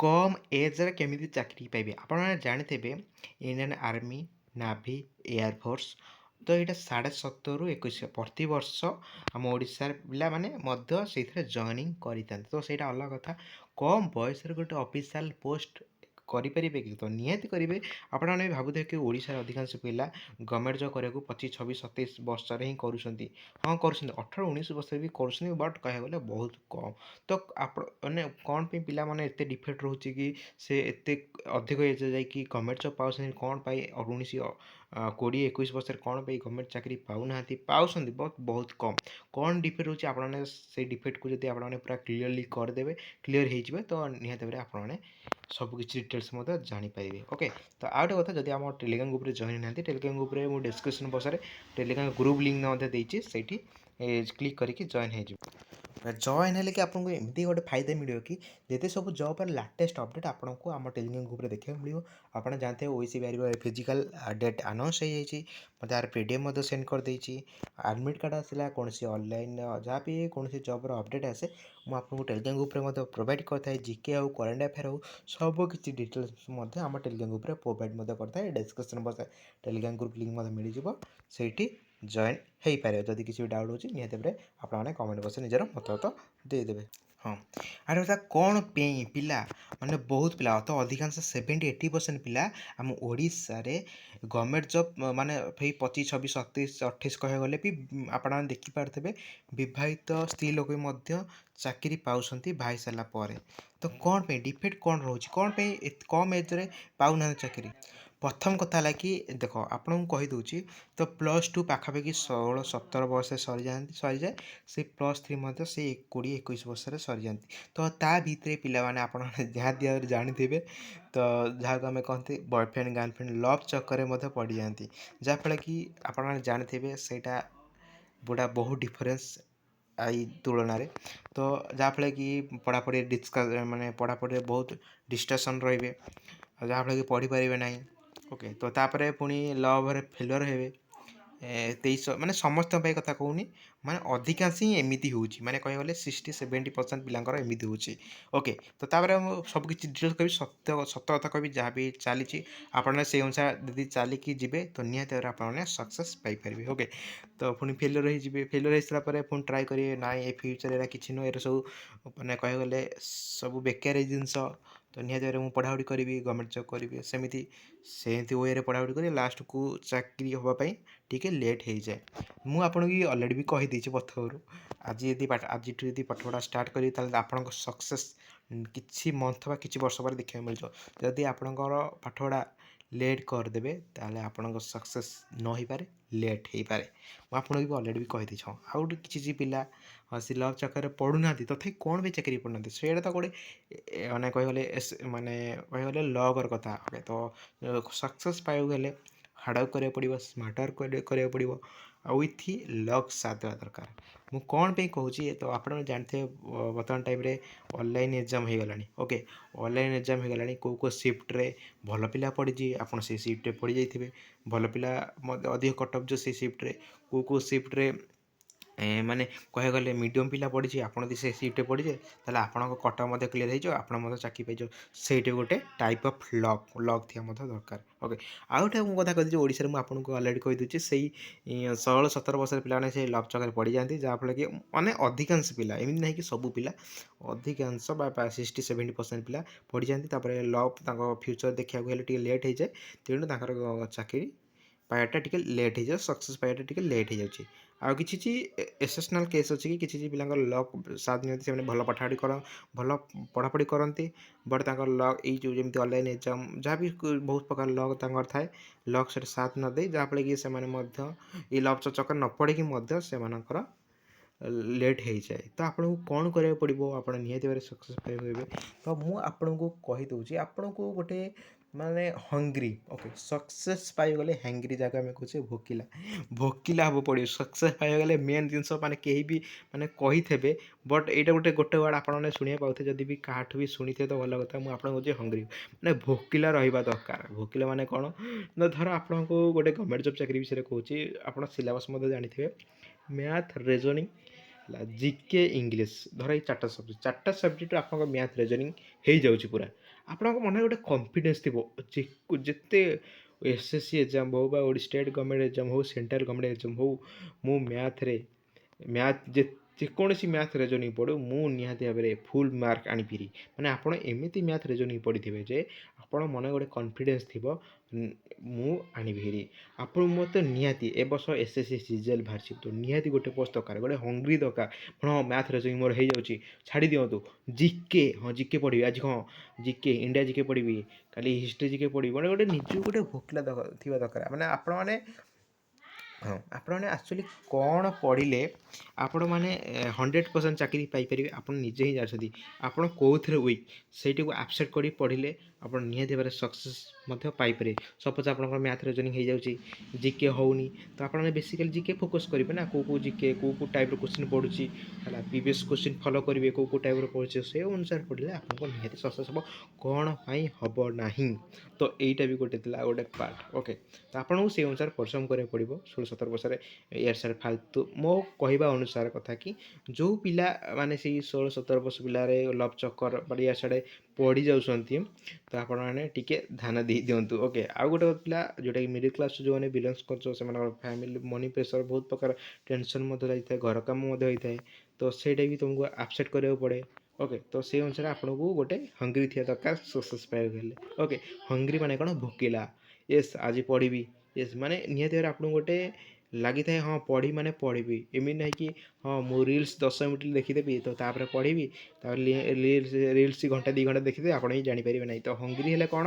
कम एज्रे केमी चाकरी पाइबे आपने जानते इंडियन आर्मी नाभी एयरफोर्स तो यहाँ 17.5 ରୁ 21 प्रति वर्ष आम ओडार पिला माने से जॉइनिंग करते तो सहीटा अलग कथा कम बयस गोटे ऑफिशियल पोस्ट करेंगे कि तो निहाती करेंगे आपने भावुथे कि ओडार अधिकांश पिला गवर्नमेंट जॉब करने 25 26 27 वर्ष ही करुँच हाँ कर 18 19 वर्ष भी कर बट कह गले बहुत कम तो आप कौन पे पिला माने एते डिफेक्ट रोचे कि से एते अधिक एज जाए गवर्नमेंट जॉब पाँच कौन पाई 19 20 21 वर्ष कौन पे गवर्नमेंट चाकरी पाऊना पाँच बहुत कम कौन डिफेक्ट रोचे आपने से डिफेक्ट को जब आपने पूरा क्लीयरली करदे क्लीयर हो तो निहत भाव आपने सबकि डिटेल्स जानीपारे ओके तो आउ गोटे कथा जब आम टेलीग्राम ग्रुप में जॉइन ना टेलीग्राम ग्रुप में मुझे description box Telegram group link देती से क्लिक करके जॉइन हो जॉइन है कि आपको एमती गोटे फायदा मिले कि जिते सब जॉब लाटेस्ट अपडेट आपको आम टेलीग्राम ग्रुप में देखा मिले आपने जानते हैं ओसी बाहर फिजिकल डेट अनाउंस हो मत यार पीडीएफ सेंड कर देती एडमिट कार्ड आसला कौन ऑनलाइन जहाँ भी कौन जॉब अपडेट आसे मुझे टेलीग्राम ग्रुप में प्रोवाइड करता जीके हो करेन्ट अफेयर हो सब किसी डिटेल्स आम टेलीग्राम ग्रुप में प्रोवाइड करता है description box Telegram group link मिल जाए जॉइन हो पारे जदि किसी भी डाउट हो निहत भाव आपने कमेंट बक्स निजर मतामत देदेवे हाँ आरे बता कौन पे पिला माने बहुत पिला तो अधिकांश 70-80% पिला आम ओडिशार गवर्नमेंट जॉब माने 25 26 27 28 कह गले भी आपने देखिपारे विवाहित स्त्री लोक चाकरी पाँच बाई सारापर तो कौन पे डिफेक्ट कौन रोच कौन पे कम एज्रे पाऊना चाकरी प्रथम कथा है कि देख आपको कहीदे तो +2 पाखापाखि 16-17 वर्ष सरी जाए से +3 से 20-21 वर्ष सरी जाती तो ता भितर पिला आप जहाँ दिया जानते तो जहाँ को आम कहते बॉयफ्रेंड गर्लफ्रेंड लव चक्कर में पड़ जाती जहाँफल कि आप जानते सेटा बुढ़ा बहुत डिफरेन्स आई तुलन तो जहाँफल कि पढ़ापढ़ी डिस्कस माने पढ़ापढ़ी बहुत डिस्ट्राक्शन रे जहाँफल कि पढ़ी पारे ना ओके तो तापर पुणी लव फेलुअर हे 23 माने समस्त कथा कहूनी माने अधिकांश ही एमती होने कह गले 60-70% पिलांकर एमती होची ओके तो तापर सब किसी डिटेल्स कह सत्य कथा कह जहाँ भी चली आपने से अनुसार यदि चलिकी जी तो निहत आपने सक्सेस पाइपर ओके तो पुणी फेलुअर हो फेलुअर हो सारापर पुणी ट्राए करेंगे ना ये फ्यूचर किसी नुह ये सब मैंने कह गले सब बेकार जिनस तो निहत मुझे पढ़ापढ़ी करी गवर्नमेंट जॉब करी सेमती से वे पढ़ापढ़ी कर लास्ट को चाकरी हाँपाई टी लेट हो जाए मुझे अलरेडी भी कहीदे प्रथम आज यदि आज यदि पाठपढ़ा स्टार्ट करी आप सक्सेस किसी मंथ बा किसी वर्ष पर देखा मिल जदि आपणकर पाठपढ़ा लेट करदे ताले आपण सक्सेस न हो पारे लेट हो पारे मुझे भी अलरेडी भी कहीदे आउ किसी पिला से लव चक्कर पढ़ुना तथा कौन भी चाकरी पढ़ुना से तो गोटे मैंने कहगले माने कहगले लवर कथा तो सक्सेस पाइबा गले हार्डवर्क करा पड़ो स्मार्ट वर्क करा पड़ो विथ लक साथ देवा दरकार मु कौन पे कहूँ तो आप जानते बर्तमान टाइम रे ऑनलाइन एग्जाम हो गला ओके ऑनलाइन एग्जाम हो गला कौ शिफ्ट्रे भल पिला पड़ी आप से शिफ्ट पड़ी जाइए भल पिला अधिक कटअप जो से शिफ्ट्रे कौ शिफ्ट्रे माने कह गले मीडियम पिला पड़ी आप से सीट पड़ी जाए ताले आपन कटअप क्लीयर हो आप चाकरी पाई से गोटे टाइप ऑफ लक लक थी दरकार ओके आउ गए मुझे कथा कही ओडिशा में आपको अलरेडी कहीदे से 16-17 वर्ष पिला से लव चक्कर पड़ जाती जहाँफल कि मैंने अधिकांश पिला एमती ना कि सब पिला अधिकांश 60-70% पिला पड़ जाती लव फ्यूचर देखा लेट हो जाए तेणु चाकरी पाइबाटा टी लेट हो जाए सक्सेस पाइबाटा टी लेट हो जाए आउ किसी एक्सेप्शनल केस अच्छी कि किसी पिला लक साथ नहीं से भल पाठी कर भल पढ़ापढ़ी करती बट लक ये जमी ऑनलाइन एग्जाम जहाँ भी बहुत प्रकार लक थाए लक से साथ न दे जहाँफल कि से ये लव चक्कर न पड़े से लेट हो जाए तो आपको कौन करा पड़ो आप निहत भाव सक्सेस पाइबे तो मुझे कहीदे आपन को गोटे माने हंग्री ओके सक्सेस पाइगले हैंग्री जगह आम कहे भोकिला भोकिला हम पड़ो सक्सेस पाइगले मेन जिनस माने कहीं भी माने कही थे बट यहाँ गोटे वर्ड आपने शुणा पाते जब भी क्या भी शुणी थे तो भल कथा मुझे हंग्री मैंने भोकिला रहा दरकार भोकिला माने कौन ना धर आपको गोटे गवर्नमेंट जॉब चाकरी विषय कहूँ आप सिलेबस जानी थे मैथ रिजनिंग ହେଲା ଜିକେ ଇଂଲିଶ ଧର ଏଇ ଚାରିଟା ସବଜେକ୍ଟ ଆପଣଙ୍କ ମ୍ୟାଥ ରିଜନିଂ ହେଇଯାଉଛି ପୁରା ଆପଣଙ୍କ ମନରେ ଗୋଟେ କନଫିଡେନ୍ସ ଥିବ ଯେତେ ଏସ୍ଏସ୍ସି ଏକ୍ଜାମ୍ ହଉ ବା ଷ୍ଟେଟ୍ ଗଭର୍ଣ୍ଣମେଣ୍ଟ ଏକ୍ଜାମ୍ ହଉ ସେଣ୍ଟ୍ରାଲ୍ ଗଭର୍ଣ୍ଣମେଣ୍ଟ ଏକ୍ଜାମ୍ ହଉ ମୁଁ ମ୍ୟାଥ ଯେକୌଣସି ମ୍ୟାଥ ରିଜନିଂ ପଢ଼ୁ ମୁଁ ନିହାତି ଭାବରେ ଫୁଲ୍ ମାର୍କ ଆଣିପାରିବି ମାନେ ଆପଣ ଏମିତି ମ୍ୟାଥ ରିଜନିଂ ପଢ଼ିଥିବେ ଯେ ଆପଣ ମନେ ଗୋଟେ କନଫିଡେନ୍ସ ଥିବ ମୁଁ ଆଣିବି ହେରି ଆପଣ ମୋତେ ନିହାତି ଏ ବର୍ଷ ଏସ୍ଏସ୍ସି ସିଜିଏଲ୍ ବାହାରିଛି ତ ନିହାତି ଗୋଟେ ପୋଷ୍ଟ ଦରକାର ଗୋଟେ ହଙ୍ଗରି ଦରକାର ହଁ ମ୍ୟାଥ ରିଜନିଂ ମୋର ହେଇଯାଉଛି ଛାଡ଼ି ଦିଅନ୍ତୁ ଜିକେ ହଁ ଜିକେ ପଢ଼ିବି ଆଜି ହଁ ଜିକେ ଇଣ୍ଡିଆ ଜିକେ ପଢ଼ିବି କାଲି ହିଷ୍ଟ୍ରି ଜିକେ ପଢ଼ିବି ଗୋଟେ ନିଜକୁ ଗୋଟେ ଭୋକିଲା ଥିବା ଦରକାର ମାନେ ଆପଣମାନେ ହଁ ଆପଣମାନେ ଆକ୍ଚୁଆଲି କ'ଣ ପଢ଼ିଲେ ଆପଣମାନେ 100% ଚାକିରି ପାଇପାରିବେ ଆପଣ ନିଜେ ହିଁ ଜାଣିଛନ୍ତି ଆପଣ କେଉଁଥିରେ ୱିକ୍ ସେଇଟାକୁ ଆକ୍ସେପ୍ଟ କରି ପଢ଼ିଲେ ଆପଣ ନିହାତି ଭାବରେ ସକ୍ସେସ୍ ମଧ୍ୟ ପାଇପାରିବେ ସପୋଜ୍ ଆପଣଙ୍କର ମ୍ୟାଥ ରିଜନିଂ ହେଇଯାଉଛି ଜିକେ ହେଉନି ତ ଆପଣମାନେ ବେସିକାଲି ଜିକେ ଫୋକସ୍ କରିବେ ନା କେଉଁ ଜିକେ କେଉଁ ଟାଇପ୍ର କ୍ୱେଶ୍ଚିନ୍ ପଡ଼ୁଛି ହେଲା ପ୍ରିଭିୟସ୍ କ୍ୱେଶ୍ଚିନ୍ ଫଲୋ କରିବେ କେଉଁ ଟାଇପ୍ର ପଡ଼ୁଛି ସେ ଅନୁସାରେ ପଢ଼ିଲେ ଆପଣଙ୍କ ନିହାତି ସକ୍ସେସ୍ ହେବ କ'ଣ ପାଇଁ ହେବ ନାହିଁ ତ ଏଇଟା ବି ଗୋଟେ ଥିଲା ଗୋଟେ ପାର୍ଟ ଓକେ ତ ଆପଣଙ୍କୁ ସେଇ ଅନୁସାରେ ପରିଶ୍ରମ କରିବାକୁ ପଡ଼ିବ 16-17 ବର୍ଷରେ ଇଆଡ଼େ ସିଆଡ଼େ ଫାଲତୁ ମୋ କହିବା ଅନୁସାରେ କଥା କି ଯେଉଁ ପିଲା ମାନେ ସେଇ 16-17 ବର୍ଷ ପିଲାରେ ଲଭ୍ ଚକର ଇଆଡ଼େ ସିଆଡ଼େ ପଢ଼ି ଯାଉଛନ୍ତି ତ ଆପଣମାନେ ଟିକେ ଧ୍ୟାନ ଦେଇ ଦିଅନ୍ତୁ ଓକେ ଆଉ ଗୋଟେ ପିଲା ଯେଉଁଟାକି ମିଡ଼ିଲ୍ କ୍ଲାସ୍ ଯେଉଁମାନେ ବିଲଙ୍ଗସ୍ କରୁଛ ସେମାନଙ୍କର ଫ୍ୟାମିଲି ମନି ପ୍ରେସର ବହୁତ ପ୍ରକାର ଟେନସନ୍ ମଧ୍ୟ ରହିଥାଏ ଘର କାମ ମଧ୍ୟ ହୋଇଥାଏ ତ ସେଇଟା ବି ତୁମକୁ ଆକ୍ସେପ୍ଟ କରିବାକୁ ପଡ଼େ ଓକେ ତ ସେଇ ଅନୁସାରେ ଆପଣଙ୍କୁ ଗୋଟେ ହଙ୍ଗରି ଥିବା ଦରକାର ସକ୍ସେସ୍ ପାଇବାକୁ ହେଲେ ଓକେ ହଙ୍ଗରି ମାନେ କ'ଣ ଭୋକିଲା ୟେସ୍ ଆଜି ପଢ଼ିବି ୟେସ୍ ମାନେ ନିହାତି ଭାବରେ ଆପଣଙ୍କୁ ଗୋଟେ ଲାଗିଥାଏ ହଁ ପଢ଼ି ମାନେ ପଢ଼ିବି ଏମିତି ନାହିଁ କି ହଁ ମୁଁ ରିଲ୍ସ 10 ମିନିଟ୍ ଦେଖିଦେବି ତ ତାପରେ ପଢ଼ିବି ତାପରେ ରିଲ୍ସ ଘଣ୍ଟା 2 ଘଣ୍ଟା ଦେଖିଦେବି ଆପଣ ହିଁ ଜାଣିପାରିବେ ନାହିଁ ତ ହଙ୍ଗରି ହେଲେ କ'ଣ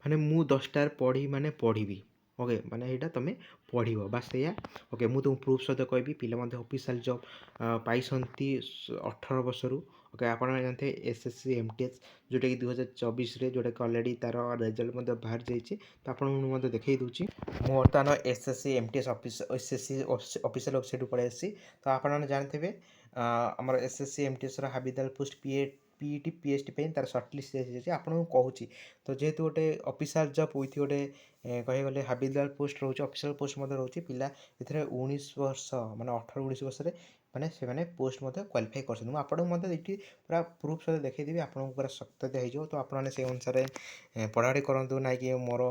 ମାନେ ମୁଁ 10ଟାରେ ପଢ଼ି ମାନେ ପଢ଼ିବି ଓକେ ମାନେ ଏଇଟା ତୁମେ ପଢ଼ିବ ବାସ୍ ସେଇଆ ଓକେ ମୁଁ ତୁମକୁ ପ୍ରୁଫ୍ ସହିତ କହିବି ପିଲା ମଧ୍ୟ ଅଫିସିଆଲ୍ ଜବ୍ ପାଇଛନ୍ତି 18 ବର୍ଷରୁ ଓକେ ଆପଣମାନେ ଜାଣିଥିବେ ଏସ୍ଏସ୍ସି ଏମ୍ଟିଏସ୍ ଯେଉଁଟାକି 2024ରେ ଯେଉଁଟାକି ଅଲରେଡ଼ି ତା'ର ରେଜଲ୍ଟ ମଧ୍ୟ ବାହାରି ଯାଇଛି ତ ଆପଣଙ୍କୁ ମୁଁ ମଧ୍ୟ ଦେଖାଇ ଦେଉଛି ମୁଁ ବର୍ତ୍ତମାନ ଏସ୍ଏସ୍ସି ଏମ୍ଟିଏସ୍ ଏସ୍ଏସ୍ସି ଅଫିସିଆଲ୍ ୱେବସାଇଟ୍କୁ ପଳାଇ ଆସିଛି ତ ଆପଣମାନେ ଜାଣିଥିବେ ଆମର ଏସ୍ଏସ୍ସି ଏମ୍ଟିଏସ୍ର ହାବିଦାଲ ପୋଷ୍ଟ ପିଇଟି ପିଏଚ୍ଡି ପାଇଁ ତା'ର ସର୍ଟଲିଷ୍ଟ ଆସିଯାଇଛି ଆପଣଙ୍କୁ କହୁଛି ତ ଯେହେତୁ ଗୋଟେ ଅଫିସିଆଲ୍ ଜବ୍ ୱିଥ୍ ଗୋଟେ କହିବାକୁ ଗଲେ ହାବିଲଦାର ପୋଷ୍ଟ ରହୁଛି ଅଫିସିଆଲ୍ ପୋଷ୍ଟ ମଧ୍ୟ ରହୁଛି ପିଲା ଏଥିରେ 19 ବର୍ଷ ମାନେ 18-19 ବର୍ଷରେ ମାନେ ସେମାନେ ପୋଷ୍ଟ ମଧ୍ୟ କ୍ୱାଲିଫାଇ କରିଛନ୍ତି ମୁଁ ଆପଣଙ୍କୁ ମଧ୍ୟ ଏଇଠି ପୁରା ପ୍ରୁଫ୍ ସହିତ ଦେଖାଇଦେବି ଆପଣଙ୍କୁ ପୁରା ସତ୍ୟତା ହେଇଯିବ ତ ଆପଣମାନେ ସେଇ ଅନୁସାରେ ପଢ଼ାପଢ଼ି କରନ୍ତୁ ନାଇଁକି ମୋର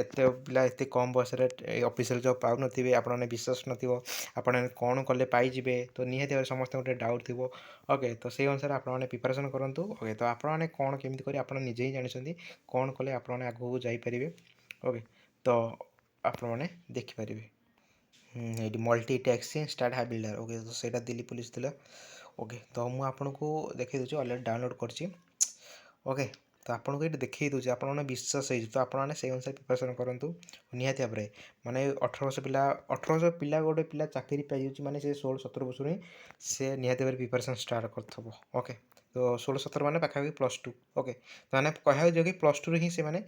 ଏତେ ପିଲା ଏତେ କମ୍ ବୟସରେ ଅଫିସିଆଲ୍ ଜବ୍ ପାଉନଥିବେ ଆପଣମାନେ ବିଶ୍ୱାସ ନଥିବ ଆପଣମାନେ କ'ଣ କଲେ ପାଇଯିବେ ତ ନିହାତି ଭାବରେ ସମସ୍ତଙ୍କୁ ଗୋଟେ ଡାଉଟ୍ ଥିବ ଓକେ ତ ସେଇ ଅନୁସାରେ ଆପଣମାନେ ପ୍ରିପାରେସନ୍ କରନ୍ତୁ ଓକେ ତ ଆପଣମାନେ କ'ଣ କେମିତି କରି ଆପଣ ନିଜେ ହିଁ ଜାଣିଛନ୍ତି କ'ଣ କଲେ ଆପଣମାନେ ଆଗକୁ ଯାଇପାରିବେ ଓକେ ତ ଆପଣମାନେ ଦେଖିପାରିବେ ଏଇଠି ମଲ୍ଟି ଟ୍ୟାକ୍ସି ଷ୍ଟାର୍ଟ ହାବିଲଦାର ଓକେ ତ ସେଇଟା ଦିଲ୍ଲୀ ପୋଲିସ ଥିଲା ଓକେ ତ ମୁଁ ଆପଣଙ୍କୁ ଦେଖାଇ ଦେଉଛି ଅଲରେଡ଼ି ଡାଉନଲୋଡ଼ କରିଛି ଓକେ ତ ଆପଣଙ୍କୁ ଏଇଠି ଦେଖାଇ ଦେଉଛି ଆପଣମାନେ ବିଶ୍ୱାସ ହେଇଯିବ ତ ଆପଣମାନେ ସେଇ ଅନୁସାରେ ପ୍ରିପାରେସନ୍ କରନ୍ତୁ ନିହାତି ଭାବରେ ମାନେ 18 ବର୍ଷ ପିଲା ଗୋଟେ ପିଲା ଚାକିରି ପାଇଯାଉଛି ମାନେ ସେ 16-17 ବର୍ଷରୁ ହିଁ ସେ ନିହାତି ଭାବରେ ପ୍ରିପାରେସନ୍ ଷ୍ଟାର୍ଟ କରିଥିବ ଓକେ ତ 16-17 ମାନେ ପାଖାପାଖି +2 ଓକେ ତ ମାନେ କହିବାକୁ ଯିବ କି +2ରୁ ହିଁ ସେମାନେ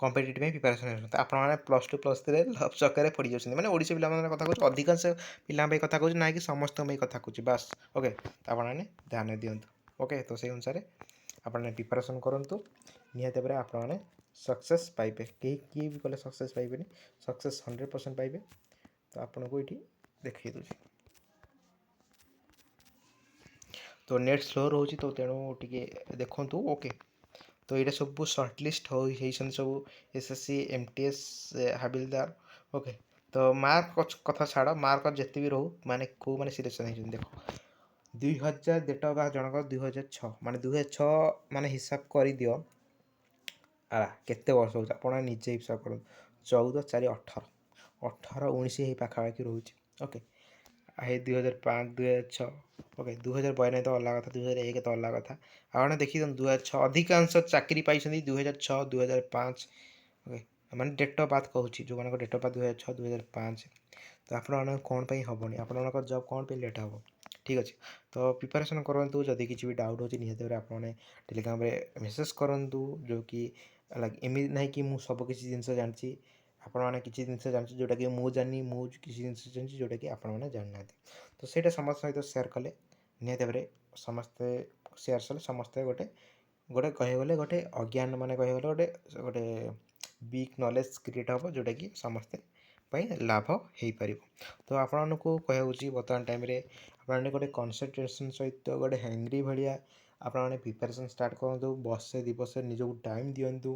କମ୍ପିଟେଟିଭ୍ ପାଇଁ ପ୍ରିପାରେସନ୍ ହେଉଛନ୍ତି ଆପଣମାନେ +2+3ରେ ଲଭ୍ ଚକରରେ ପଡ଼ି ଯାଉଛନ୍ତି ମାନେ ଓଡ଼ିଶା ପିଲାମାନଙ୍କ କଥା କହୁଛି ଅଧିକାଂଶ ପିଲାଙ୍କ ପାଇଁ କଥା କହୁଛି ନାହିଁ କି ସମସ୍ତଙ୍କ ପାଇଁ କଥା କହୁଛି ବାସ୍ ଓକେ ତ ଆପଣମାନେ ଧ୍ୟାନ ଦିଅନ୍ତୁ ଓକେ ତ ସେଇ ଅନୁସାରେ ଆପଣମାନେ ପ୍ରିପାରେସନ୍ କରନ୍ତୁ ନିହାତି ଭାବରେ ଆପଣମାନେ ସକ୍ସେସ୍ ପାଇବେ କିଏ ବି କଲେ ସକ୍ସେସ୍ ପାଇବେନି ସକ୍ସେସ୍ 100% ପାଇବେ ତ ଆପଣଙ୍କୁ ଏଇଠି ଦେଖାଇ ଦେଉଛି ତ ନେଟ୍ ସ୍ଲୋ ରହୁଛି ତ ତେଣୁ ଟିକେ ଦେଖନ୍ତୁ ଓକେ ତ ଏଇଟା ସବୁ ସର୍ଟଲିଷ୍ଟ ହେଇଛନ୍ତି ସବୁ ଏସ୍ଏସ୍ସି ଏମ୍ଟିଏସ୍ ହାବିଲଦାର ଓକେ ତ ମାର୍କ କଥା ଛାଡ଼ ମାର୍କ ଯେତେ ବି ରହୁ ମାନେ କେଉଁମାନେ ସିଲେକ୍ସନ୍ ହେଇଛନ୍ତି ଦେଖ 2000 ଡେଟ୍ ଅଫ୍ ବାର୍ଥ ଜଣଙ୍କର 2006 ମାନେ 2006 ମାନେ ହିସାବ କରିଦିଅ କେତେ ବର୍ଷ ହେଉଛି ଆପଣ ନିଜେ ହିସାବ କରନ୍ତୁ 14, 4, 18 ଏଇ ପାଖାପାଖି ରହୁଛି ଓକେ ହେଇ 2005 2006 ଓକେ 2002 ତ ଅଲଗା କଥା 2001 ତ ଅଲଗା କଥା ଆପଣ ଦେଖିଦିଅନ୍ତୁ 2006 ଅଧିକାଂଶ ଚାକିରି ପାଇଛନ୍ତି 2006 2005 ଓକେ ମାନେ ଡେଟ୍ ଅଫ୍ ବାର୍ଥ କହୁଛି ଯେଉଁମାନଙ୍କ ଡେଟ୍ ଅଫ୍ ବାର୍ଥ 2006 2005 ତ ଆପଣମାନଙ୍କ କ'ଣ ପାଇଁ ହେବନି ଆପଣଙ୍କ ଜବ୍ କ'ଣ ପାଇଁ ଲେଟ୍ ହେବ ଠିକ୍ ଅଛି ତ ପ୍ରିପାରେସନ୍ କରନ୍ତୁ ଯଦି କିଛି ବି ଡାଉଟ୍ ହେଉଛି ନିହାତି ଭାବରେ ଆପଣମାନେ ଟେଲିଗ୍ରାମରେ ମେସେଜ୍ କରନ୍ତୁ ଯେଉଁକି ଏମିତି ନାହିଁ କି ମୁଁ ସବୁ କିଛି ଜିନିଷ ଜାଣିଛି ଆପଣମାନେ କିଛି ଜିନିଷ ଜାଣିଛି ଯେଉଁଟାକି ମୁଁ ଜାଣିନି ମୁଁ କିଛି ଜିନିଷ ଜାଣିଛି ଯେଉଁଟାକି ଆପଣମାନେ ଜାଣିନାହାନ୍ତି ତ ସେଇଟା ସମସ୍ତଙ୍କ ସହିତ ସେୟାର କଲେ ନିହାତି ଭାବରେ ସମସ୍ତେ ସେୟାର କଲେ ସମସ୍ତେ ଗୋଟେ କହିବାକୁ ଗଲେ ଗୋଟେ ଅଜ୍ଞାନ ମାନେ କହିବାକୁ ଗଲେ ଗୋଟେ ବିଗ୍ ନଲେଜ୍ କ୍ରିଏଟ୍ ହେବ ଯେଉଁଟାକି ସମସ୍ତେ ଲାଭ ହେଇପାରିବ। ତ ଆପଣମାନଙ୍କୁ କହିବାକୁ ବର୍ତ୍ତମାନ ଟାଇମ୍ରେ ଆପଣମାନେ ଗୋଟେ କନସେନ୍ଟ୍ରେସନ୍ ସହିତ ଗୋଟେ ହ୍ୟାଙ୍ଗରି ଭଳିଆ ଆପଣମାନେ ପ୍ରିପାରେସନ୍ ଷ୍ଟାର୍ଟ କରନ୍ତୁ। ବର୍ଷେ 2 ବର୍ଷ ନିଜକୁ ଟାଇମ୍ ଦିଅନ୍ତୁ।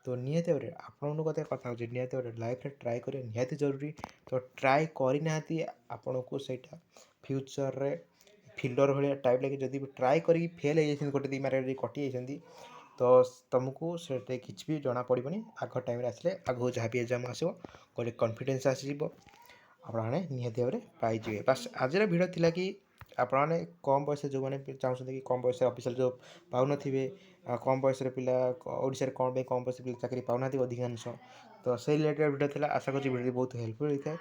ତ ନିହାତି ଭାବରେ ଆପଣଙ୍କ କଥା ହେଉଛି ନିହାତି ଭାବରେ ଲାଇଫ୍ରେ ଟ୍ରାଏ କରିବା ନିହାତି ଜରୁରୀ। ତ ଟ୍ରାଏ କରିନାହାନ୍ତି ଆପଣଙ୍କୁ ସେଇଟା ଫ୍ୟୁଚର୍ରେ ଫିଲର୍ ଭଳିଆ ଟାଇପ୍ ଲାଗି ଯଦି ଟ୍ରାଏ କରିକି ଫେଲ୍ ହେଇଯାଇଛନ୍ତି ଗୋଟେ ଦୁଇ ମାର୍କରେ ଯଦି କଟିଯାଇଛନ୍ତି ତ ତୁମକୁ ସେଇଟା କିଛି ବି ଜଣାପଡ଼ିବନି। ଆଗ ଟାଇମ୍ରେ ଆସିଲେ ଆଗକୁ ଯାହା ବି ଏକ୍ଜାମ୍ ଆସିବ ଗୋଟେ କନଫିଡେନ୍ସ ଆସିଯିବ, ଆପଣମାନେ ନିହାତି ଭାବରେ ପାଇଯିବେ। ବାସ୍ ଆଜିର ଭିଡ଼ିଓ ଥିଲା କି ଆପଣମାନେ କମ୍ ବୟସରେ ଯେଉଁମାନେ ଚାହୁଁଛନ୍ତି କି କମ୍ ବୟସରେ ଅଫିସିଆଲ୍ ଜବ୍ ପାଉନଥିବେ, କମ୍ ବୟସରେ ପିଲା ଓଡ଼ିଶାରେ କ'ଣ ପାଇଁ କମ୍ ବୟସରେ ପିଲା ଚାକିରି ପାଉନାହାନ୍ତି ଅଧିକାଂଶ, ତ ସେଇ ରିଲେଟେଡ୍ ଭିଡ଼ିଓ ଥିଲା। ଆଶା କରୁଛି ଭିଡ଼ିଓଟି ବହୁତ ହେଲ୍ପଫୁଲ୍ ହେଇଥାଏ।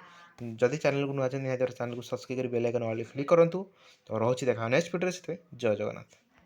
ଯଦି ଚ୍ୟାନେଲକୁ ନୂଆ ଅଛନ୍ତି ନିହାତି ଭାବରେ ଚ୍ୟାନେଲକୁ ସବସ୍କ୍ରାଇବ୍ କରି ବେଲ୍ ଆଇକନ୍ ଅଲ୍ କ୍ଲିକ୍ କରନ୍ତୁ। ତ ରହୁଛି ଦେଖା ନେକ୍ସଟ ଭିଡ଼ିଓରେ। ସେଥିପାଇଁ ଜୟ ଜଗନ୍ନାଥ।